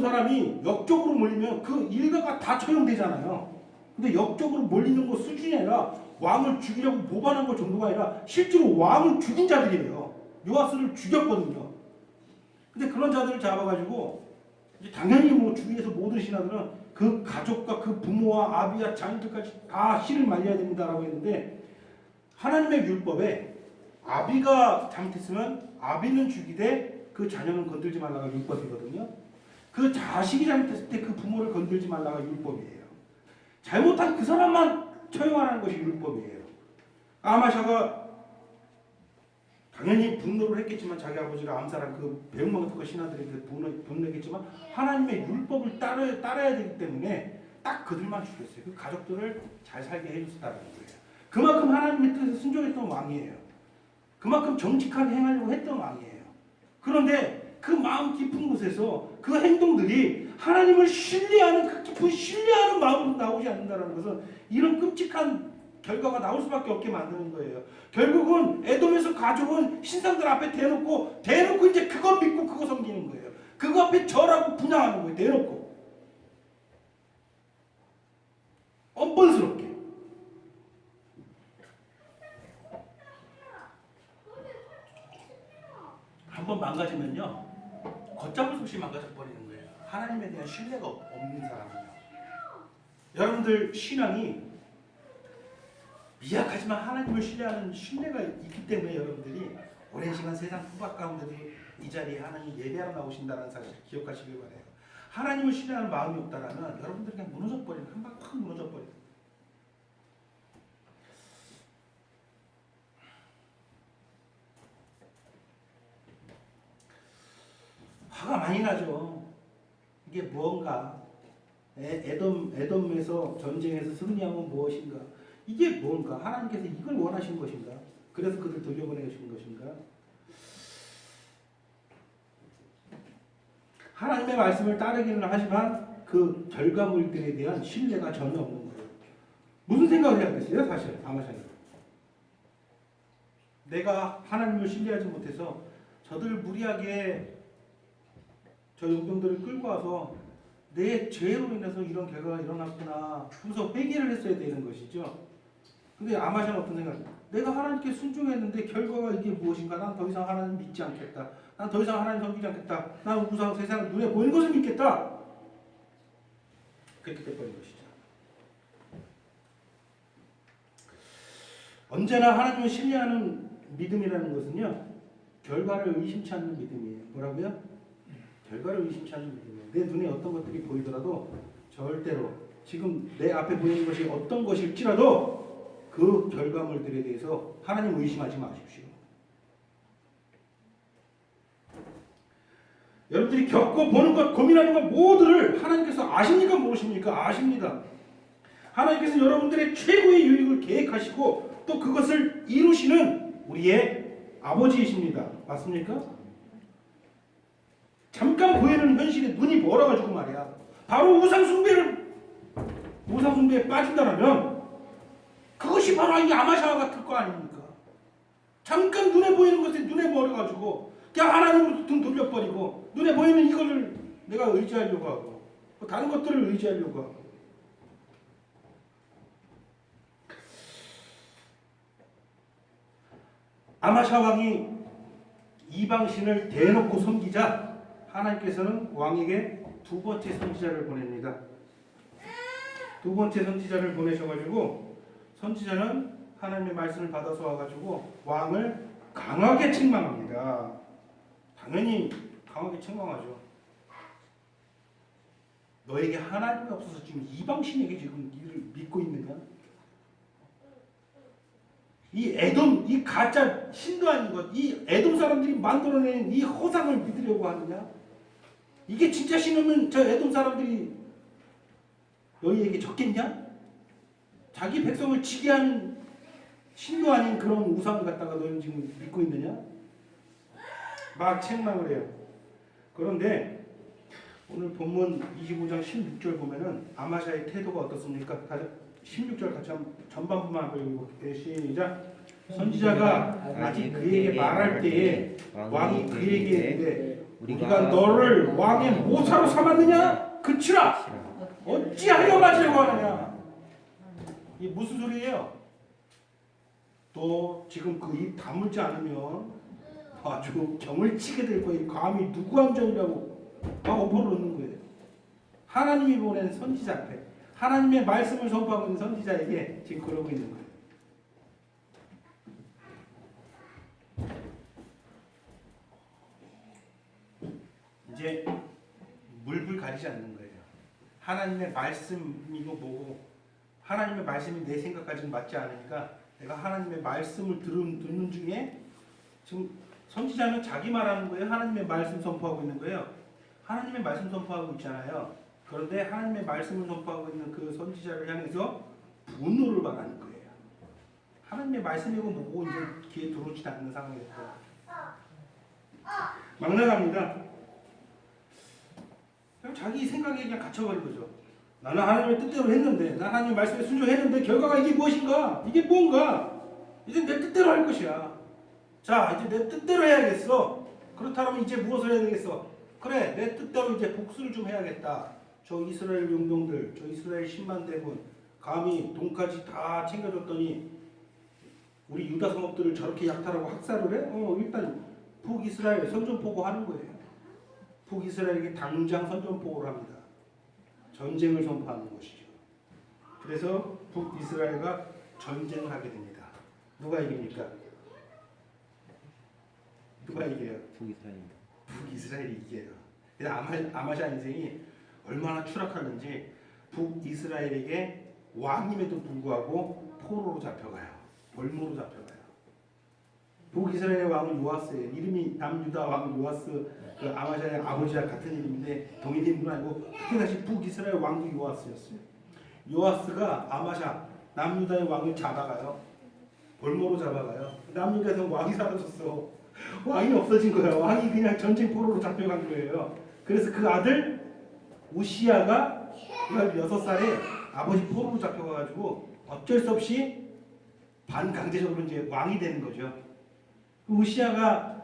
사람이 역적으로 몰리면 그 일가가 다 처형되잖아요. 근데 역적으로 몰리는 것 수준이 아니라 왕을 죽이려고 모반한 것 정도가 아니라 실제로 왕을 죽인 자들이에요. 요아스를 죽였거든요. 근데 그런 자들을 잡아가지고 이제 당연히 뭐 주위에서 모든 신하들은 그 가족과 그 부모와 아비와 자녀들까지 다 씨를 말려야 된다라고 했는데 하나님의 율법에 아비가 잘못했으면 아비는 죽이되 그 자녀는 건들지 말라가 율법이거든요. 그 자식이 잘못했을 때 그 부모를 건들지 말라가 율법이에요. 잘못한 그 사람만 처형하라는 것이 율법이에요. 아마샤가 당연히 분노를 했겠지만 자기 아버지가 암살한 그 배은망덕한 신하들에게 분노했겠지만 하나님의 율법을 따라야 되기 때문에 딱 그들만 죽였어요. 그 가족들을 잘 살게 해줬다는 거예요. 그만큼 하나님의 뜻에 순종했던 왕이에요. 그만큼 정직하게 행하려고 했던 왕이에요. 그런데 그 마음 깊은 곳에서 그 행동들이 하나님을 신뢰하는 그 깊은 신뢰하는 마음으로 나오지 않는다는 것은 이런 끔찍한 결과가 나올 수밖에 없게 만드는 거예요. 결국은 에돔에서 가져온 신상들 앞에 대놓고 이제 그거 믿고 그거 섬기는 거예요. 그거 앞에 절하고 분양하는 거예요. 대놓고 뻔뻔스럽게. 한번 망가지면요 걷잡을 수 없이 망가져 버리는 거예요. 하나님에 대한 신뢰가 없는 사람은요. 여러분들 신앙이 미약하지만 하나님을 신뢰하는 신뢰가 있기 때문에 여러분들이 오랜 시간 세상 후박 가운데도 이 자리에 하나님 예배하러 나오신다는 사실을 기억하시길 바라요. 하나님을 신뢰하는 마음이 없다라면 여러분들이 그냥 무너져 버리는, 한 방 확 무너져 버리는. 화가 많이 나죠. 이게 무언가 에돔에서 전쟁에서 승리하면 무엇인가? 이게 뭔가? 하나님께서 이걸 원하신 것인가? 그래서 그들 돌려보내신 것인가? 하나님의 말씀을 따르기는 하지만 그 결과물들에 대한 신뢰가 전혀 없는 거예요. 무슨 생각을 해야겠어요? 사실 아마샤는 내가 하나님을 신뢰하지 못해서 저들 무리하게 저 용병들을 끌고 와서 내 죄로 인해서 이런 결과가 일어났구나 하면서 회개를 했어야 되는 것이죠. 근데 아마샤는 어떤 생각? 내가 하나님께 순종했는데 결과가 이게 무엇인가? 난 더 이상 하나님 믿지 않겠다. 난 더 이상 하나님 섬기지 않겠다. 난 우상 세상 눈에 보이는 것을 믿겠다. 그렇게 돼버린 것이죠. 언제나 하나님을 신뢰하는 믿음이라는 것은요 결과를 의심치 않는 믿음이에요. 뭐라고요? 결과를 의심치 않는 믿음이에요. 내 눈에 어떤 것들이 보이더라도 절대로 지금 내 앞에 보이는 것이 어떤 것일지라도 그 결과물들에 대해서 하나님 의심하지 마십시오. 여러분들이 겪고 보는 것, 고민하는 것 모두를 하나님께서 아십니까? 모르십니까? 아십니다. 하나님께서 여러분들의 최고의 유익을 계획하시고 또 그것을 이루시는 우리의 아버지이십니다. 맞습니까? 잠깐 보이는 현실에 눈이 멀어가지고 말이야. 바로 우상숭배에 빠진다면 그것이 바로 이 아마샤와 같을 거 아닙니까? 잠깐 눈에 보이는 것에 눈에 멀어가지고 그냥 하나님으로 등 돌려버리고 눈에 보이는 이거를 내가 의지하려고 하고 다른 것들을 의지하려고 하고 아마샤 왕이 이방신을 대놓고 섬기자 하나님께서는 왕에게 두 번째 선지자를 보냅니다. 두 번째 선지자를 보내셔가지고 선지자는 하나님의 말씀을 받아서 와가지고 왕을 강하게 책망합니다. 당연히 강하게 책망하죠. 너에게 하나님이 없어서 지금 이방신에게 지금 이를 믿고 있느냐? 이 에돔, 이 가짜 신도 아닌 것, 이 에돔 사람들이 만들어낸 이 허상을 믿으려고 하느냐? 이게 진짜 신이면 저 에돔 사람들이 너희에게 적겠냐? 자기 백성을 지게 하는 신도 아닌 그런 우상을 갖다가 너희는 지금 믿고 있느냐? 막 책망을 해요. 그런데 오늘 본문 25장 16절 보면은 아마샤의 태도가 어떻습니까? 16절 같이 한번 전반부만 한번 읽어볼게요. 시작. 선지자가 아직 그에게 말할 때에 왕이 그에게 이르되 우리가 너를 왕의 모사로 삼았느냐? 그치라. 어찌하여 맞으려고 하느냐? 이게 무슨 소리예요? 또 지금 그 입 다물지 않으면 아주 경을 치게 될 거예요. 감히 누구 함정이라고 막 어퍼를 놓는 거예요. 하나님이 보낸 선지자한테 하나님의 말씀을 선포하고 있는 선지자에게 지금 그러고 있는 거예요. 이제 물불 가리지 않는 거예요. 하나님의 말씀이고 뭐고 하나님의 말씀이 내 생각까지는 맞지 않으니까 내가 하나님의 말씀을 듣는 중에 지금 선지자는 자기 말하는 거예요? 하나님의 말씀 선포하고 있는 거예요? 하나님의 말씀 선포하고 있잖아요. 그런데 하나님의 말씀을 선포하고 있는 그 선지자를 향해서 분노를 말하는 거예요. 하나님의 말씀이고 뭐고 이제 귀에 들어오지 않는 상황이 됐어요. 막 나갑니다. 자기 생각에 그냥 갇혀버린 거죠. 나는 하나님의 뜻대로 했는데, 나는 하나님의 말씀에 순종했는데 결과가 이게 무엇인가? 이게 뭔가? 이제 내 뜻대로 할 것이야. 자, 이제 내 뜻대로 해야겠어. 그렇다면 이제 무엇을 해야 되겠어? 그래, 내 뜻대로 이제 복수를 좀 해야겠다. 저 이스라엘 용병들, 저 이스라엘 10만 대군, 감히 돈까지 다 챙겨줬더니 우리 유다 성읍들을 저렇게 약탈하고 학살을 해? 일단 북이스라엘 선전포고 하는 거예요. 북이스라엘에게 당장 선전포고를 합니다. 전쟁을 선포하는 것이죠. 그래서 북이스라엘과 전쟁을 하게 됩니다. 누가 이깁니까? 누가 이겨요? 북이스라엘. 북이스라엘이 이겨요. 그래서 아마샤 인생이 얼마나 추락하는지 북이스라엘에게 왕임에도 불구하고 포로로 잡혀가요. 벌무로 잡혀가요. 북이스라엘의 왕은 요아스예요. 이름이 남유다 왕 요아스, 그 아마샤의 아버지와 같은 이름인데 동일 이름은 아니고 그때 다시 북이스라엘 왕도 요아스였어요. 요아스가 아마샤 남유다의 왕을 잡아가요. 벌무로 잡아가요. 남유다에서 왕이 사라졌어. 왕이 없어진 거야. 왕이 그냥 전쟁 포로로 잡혀간 거예요. 그래서 그 아들 우시야가 16살에 아버지 포로로 잡혀가가지고 어쩔 수 없이 반강제적으로 이제 왕이 되는 거죠. 우시야가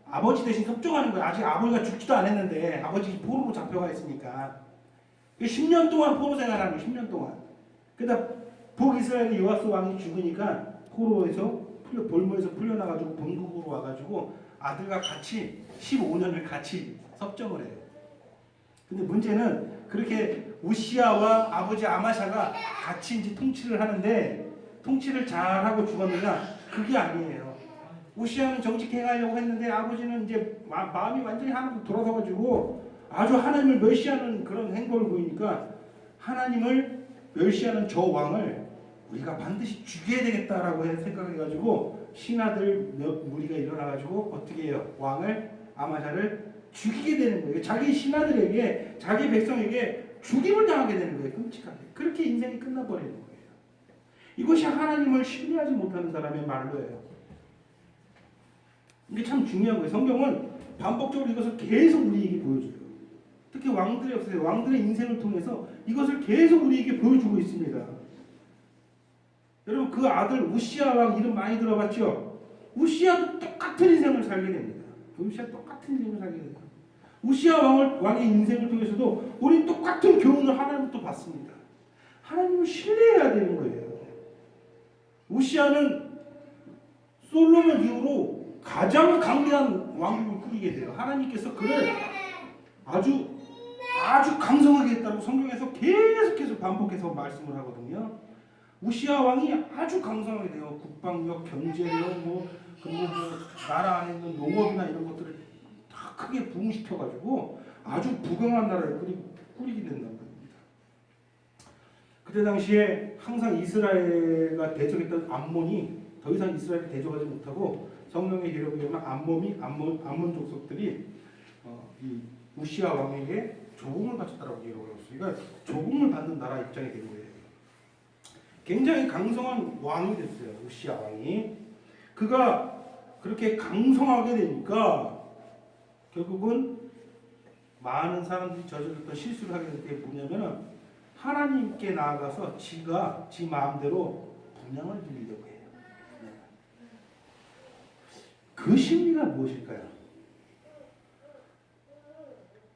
아버지 대신 협조하는 거예요. 아직 아버지가 죽지도 않았는데 아버지 포로로 잡혀가 있으니까 10년 동안 포로 생활하는 거예요. 10년 동안. 그러다 북이스라엘의 요아스 왕이 죽으니까 포로에서 벌무에서 풀려나가지고 본국으로 와가지고 아들과 같이 15년을 같이 섭정을 해요. 근데 문제는 그렇게 우시야와 아버지 아마샤가 같이 이제 통치를 하는데 통치를 잘하고 죽었느냐? 그게 아니에요. 우시야는 정직 행하려고 했는데 아버지는 이제 마음이 완전히 하나로 돌아서가지고 아주 하나님을 멸시하는 그런 행보를 보이니까 하나님을 멸시하는 저 왕을 우리가 반드시 죽여야 되겠다라고 생각해가지고 신하들 몇 무리가 일어나가지고 어떻게 해요? 왕을 아마샤를 죽이게 되는 거예요. 자기 신하들에게 자기 백성에게 죽임을 당하게 되는 거예요. 끔찍하게. 그렇게 인생이 끝나버리는 거예요. 이것이 하나님을 신뢰하지 못하는 사람의 말로예요. 이게 참 중요한 거예요. 성경은 반복적으로 이것을 계속 우리에게 보여줘요. 특히 왕들의 역사에 왕들의 인생을 통해서 이것을 계속 우리에게 보여주고 있습니다. 여러분 그 아들 우시야 왕 이름 많이 들어봤죠? 우시야도 똑같은 인생을 살게 됩니다. 우시야 똑같은 인생을 살게 됩니다. 우시야 왕의 인생을 통해서도 우리 똑같은 교훈을 하나님부터 받습니다. 하나님을 신뢰해야 되는 거예요. 우시야는 솔로몬 이후로 가장 강대한 왕국을 꾸리게 돼요. 하나님께서 그를 아주 강성하게 했다고 성경에서 계속해서 반복해서 말씀을 하거든요. 우시야 왕이 아주 강성하게 돼요. 국방력, 경제력, 그리고 나라 안에 있는 농업이나 이런 것들을 다 크게 부흥시켜가지고 아주 부강한 나라를 꾸리게 된다는 겁니다. 그때 당시에 항상 이스라엘과 대적했던 암몬이 더 이상 이스라엘을 대적하지 못하고 성경의 기록에 보면 암몬 족속들이 이 우시야 왕에게 조공을 바쳤다라고 기록을 했어요. 그러니까 조공을 받는 나라 입장이 된 거예요. 굉장히 강성한 왕이 됐어요. 우시야 왕이. 그가 그렇게 강성하게 되니까 결국은 많은 사람들이 저질렀던 실수를 하게 될 때 뭐냐면은 하나님께 나아가서 지가 지 마음대로 분양을 드리려고 해요. 그 심리가 무엇일까요?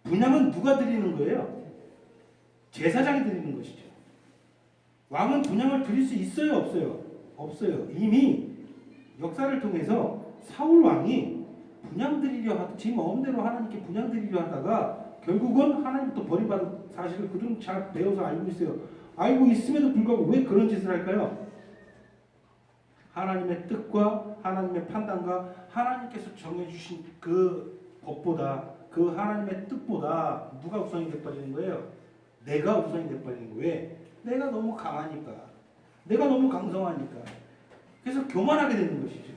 분양은 누가 드리는 거예요? 제사장이 드리는 것이죠. 왕은 분양을 드릴 수 있어요, 없어요? 없어요. 이미 역사를 통해서 사울 왕이 분양 드리려 하다 지 마음대로 하나님께 분양 드리려 하다가 결국은 하나님부터 버림받은 사실을 그들은 잘 배워서 알고 있어요. 알고 있음에도 불구하고 왜 그런 짓을 할까요? 하나님의 뜻과 하나님의 판단과 하나님께서 정해주신 그 법보다 그 하나님의 뜻보다 누가 우선이 돼버리는 거예요? 내가 우선이 돼버리는 거예요. 왜? 내가 너무 강하니까. 내가 너무 강성하니까. 그래서 교만하게 되는 것이죠.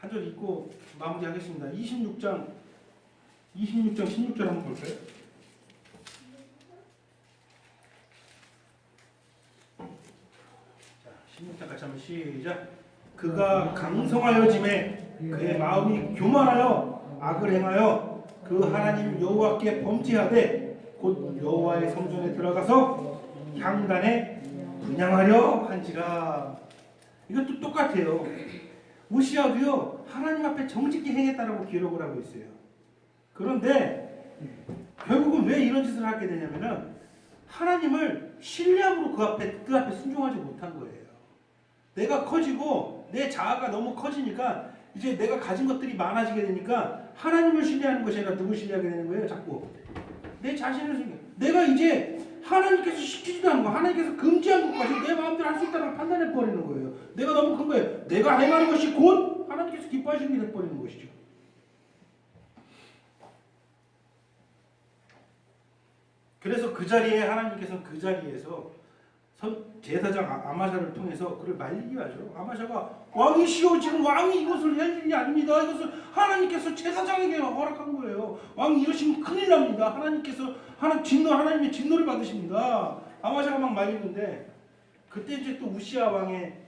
한 절 읽고 마무리하겠습니다. 26장 16절 한번 볼까요? 자, 16장 같이 한번 시작. 그가 강성하여짐에 그의 마음이 교만하여 악을 행하여 그 하나님 여호와께 범죄하되 곧 여호와의 성전에 들어가서 향단에 분향하려 한지라. 이것도 똑같아요. 우시아도요 하나님 앞에 정직히 행했다라고 기록을 하고 있어요. 그런데 결국은 왜 이런 짓을 하게 되냐면은 하나님을 신뢰함으로 그 앞에 순종하지 못한 거예요. 내가 커지고 내 자아가 너무 커지니까 이제 내가 가진 것들이 많아지게 되니까 하나님을 신뢰하는 것이 아니라 누구 신뢰하게 되는 거예요? 자꾸 내 자신을 신뢰. 내가 이제 하나님께서 시키지도 않은 거, 하나님께서 금지한 것까지 내 마음대로 할 수 있다고 판단해 버리는 거예요. 내가 너무 큰 거예요. 내가 행하는 것이 곧 하나님께서 기뻐하시는 게 돼 버리는 것이죠. 그래서 그 자리에 하나님께서는 그 자리에서 제사장 아마샤를 통해서 그를 말리게 하죠. 아마샤가 왕이시오, 지금 왕이 이것을 할 일이 아닙니다. 이것을 하나님께서 제사장에게 허락한 거예요. 왕이 이러시면 큰일 납니다. 하나님께서 하나님의 진노를 받으십니다. 아마샤가 막 말리는데 그때 이제 또 우시아 왕의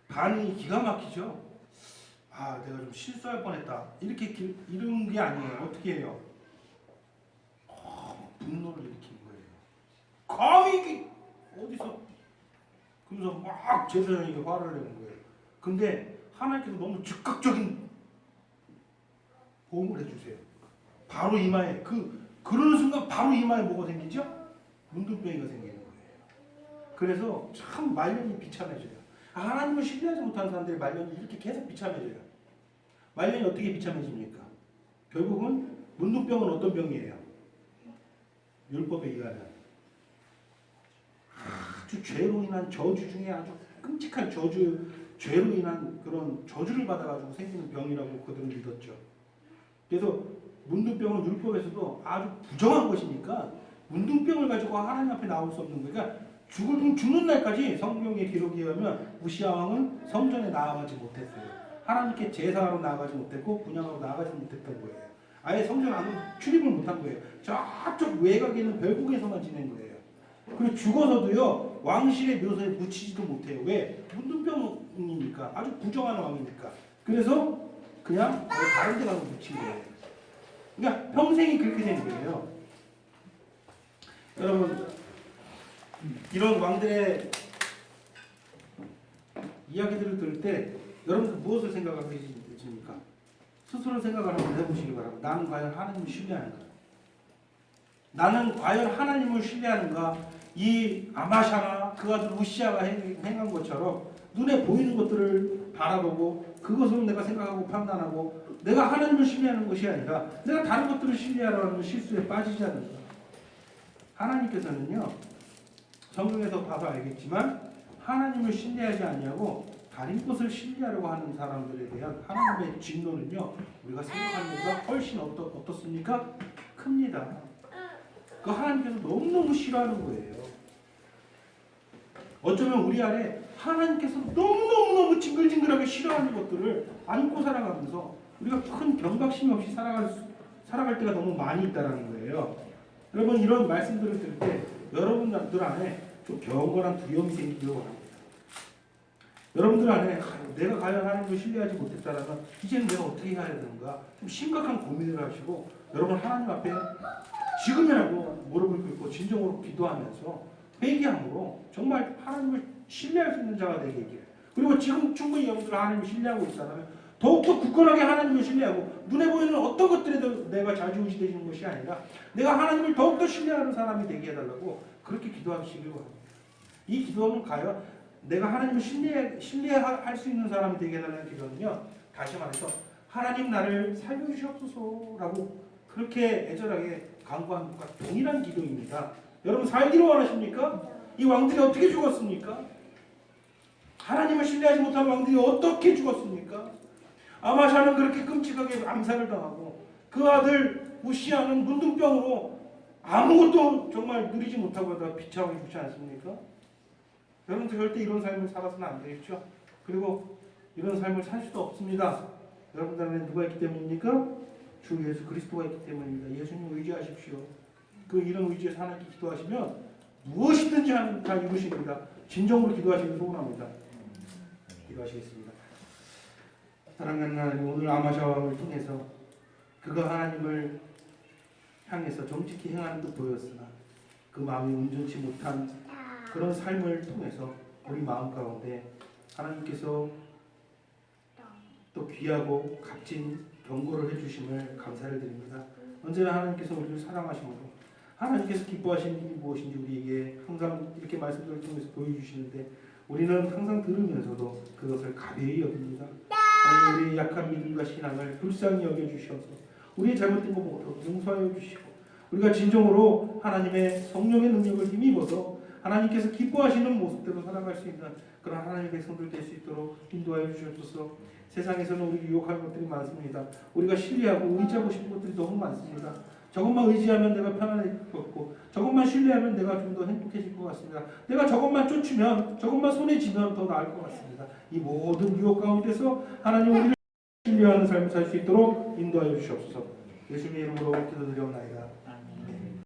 반응이 기가 막히죠. 아, 내가 좀 실수할 뻔했다. 이렇게 이런 게 아니에요. 어떻게 해요? 분노를 일으킨 거예요. 감히 어디서? 그래서 막 제사장에게 화를 내는 거예요. 근데 하나님께서 너무 즉각적인 보험을 해주세요. 바로 이마에 그러는 순간 바로 이마에 뭐가 생기죠? 문둥병이가 생기는 거예요. 그래서 참 말년이 비참해져요. 하나님을 신뢰하지 못하는 사람들이 말년이 이렇게 계속 비참해져요. 말년이 어떻게 비참해집니까? 결국은 문둥병은 어떤 병이에요? 율법에 의하면 아주 죄로 인한 저주 중에 아주 끔찍한 죄로 인한 그런 저주를 받아가지고 생기는 병이라고 그들은 믿었죠. 그래서 문둥병은 율법에서도 아주 부정한 것이니까 문둥병을 가지고 하나님 앞에 나올 수 없는 거예요. 그러니까 죽는 날까지 성경의 기록에 의하면 우시아 왕은 성전에 나아가지 못했어요. 하나님께 제사하러 나아가지 못했고 분향하러 나아가지 못했던 거예요. 아예 성전 안으로 출입을 못한 거예요. 저쪽 외곽에 있는 별궁에서만 지낸 거예요. 그리고 죽어서도요 왕실의 묘소에 묻히지도 못해요. 왜? 문둥병이니까. 아주 부정한 왕이니까. 그래서 그냥 다른 데 가서 묻힌 거예요. 그러니까 평생이 그렇게 된 거예요. 여러분, 이런 왕들의 이야기들을 들을 때 여러분들 무엇을 생각하고 계십니까? 스스로 생각을 한번 해보시기 바랍니다. 나는 과연 하나님을 신뢰하는가? 나는 과연 하나님을 신뢰하는가? 이 아마샤나 그 아들 우시아가 행한 것처럼 눈에 보이는 것들을 바라보고 그것으로 내가 생각하고 판단하고 내가 하나님을 신뢰하는 것이 아니라 내가 다른 것들을 신뢰하려는 실수에 빠지지 않는가? 하나님께서는요 성경에서 봐서 알겠지만 하나님을 신뢰하지 아니하고 다른 것을 신뢰하려고 하는 사람들에 대한 하나님의 진노는요 우리가 생각하는 것보다 훨씬 어떻습니까? 큽니다. 그 하나님께서 너무너무 싫어하는 거예요. 어쩌면 우리 안에 하나님께서 너무너무 징글징글하게 싫어하는 것들을 안고 살아가면서 우리가 큰 경각심이 없이 살아갈 때가 너무 많이 있다는 거예요. 여러분 이런 말씀들을 들을 때 여러분들 안에 좀 경건한 두려움이 생기려고 합니다. 여러분들 안에 내가 과연 하나님을 신뢰하지 못했다라면 이제는 내가 어떻게 해야 되는가 좀 심각한 고민을 하시고 여러분 하나님 앞에 지금이라도 무릎을 꿇고 진정으로 기도하면서 회개함으로 정말 하나님을 신뢰할 수 있는 자가 되게 해요. 그리고 지금 충분히 여러분들 하나님을 신뢰하고 있다면 더욱더 굳건하게 하나님을 신뢰하고 눈에 보이는 어떤 것들에도 내가 좌지우지되는 것이 아니라 내가 하나님을 더욱더 신뢰하는 사람이 되게 해달라고 그렇게 기도하시길 바랍니다. 이 기도는 과연 내가 하나님을 신뢰할 수 있는 사람이 되게 해달라는 기도는요 다시 말해서 하나님 나를 살려주시옵소서라고 그렇게 애절하게 간구하는 것과 동일한 기도입니다. 여러분 살기를 원하십니까? 이 왕들이 어떻게 죽었습니까? 하나님을 신뢰하지 못한 왕들이 어떻게 죽었습니까? 아마샤는 그렇게 끔찍하게 암살을 당하고 그 아들 우시아는 문둥병으로 아무것도 정말 누리지 못하고 하다가 비참하게 죽지 않습니까? 여러분들 절대 이런 삶을 살아서는 안 되겠죠? 그리고 이런 삶을 살 수도 없습니다. 여러분들 안에 누가 있기 때문입니까? 주 예수 그리스도가 있기 때문입니다. 예수님 의지하십시오. 그 이런 의지에서 하나님께 기도하시면 무엇이든지 하나님 다 이루십니다. 진정으로 기도하시길 소원합니다. 기도하시겠습니다. 사랑하는 하나님, 오늘 아마샤왕을 통해서 그가 하나님을 향해서 정직히 행하는 듯 보였으나 그 마음이 온전치 못한 그런 삶을 통해서 우리 마음 가운데 하나님께서 또 귀하고 값진 경고를 해주심을 감사를 드립니다. 언제나 하나님께서 우리를 사랑하심으로 하나님께서 기뻐하시는 일이 무엇인지 우리에게 항상 이렇게 말씀들을 통해서 보여주시는데 우리는 항상 들으면서도 그것을 가벼이 여깁니다. 하나님, 우리의 약한 믿음과 신앙을 불쌍히 여겨주셔서 우리의 잘못된 것 모두 용서하여 주시고 우리가 진정으로 하나님의 성령의 능력을 힘입어서 하나님께서 기뻐하시는 모습대로 살아갈 수 있는 그런 하나님의 백성들 될 수 있도록 인도하여 주셔서 세상에서는 우리 유혹할 것들이 많습니다. 우리가 신뢰하고 의지하고 싶은 것들이 너무 많습니다. 저것만 의지하면 내가 편안해질 것 같고 저것만 신뢰하면 내가 좀 더 행복해질 것 같습니다. 내가 저것만 쫓으면 저것만 손에 쥐면 더 나을 것 같습니다. 이 모든 유혹 가운데서 하나님 우리를 신뢰하는 삶을 살 수 있도록 인도하여 주시옵소서. 예수님의 이름으로 기도드리옵나이다.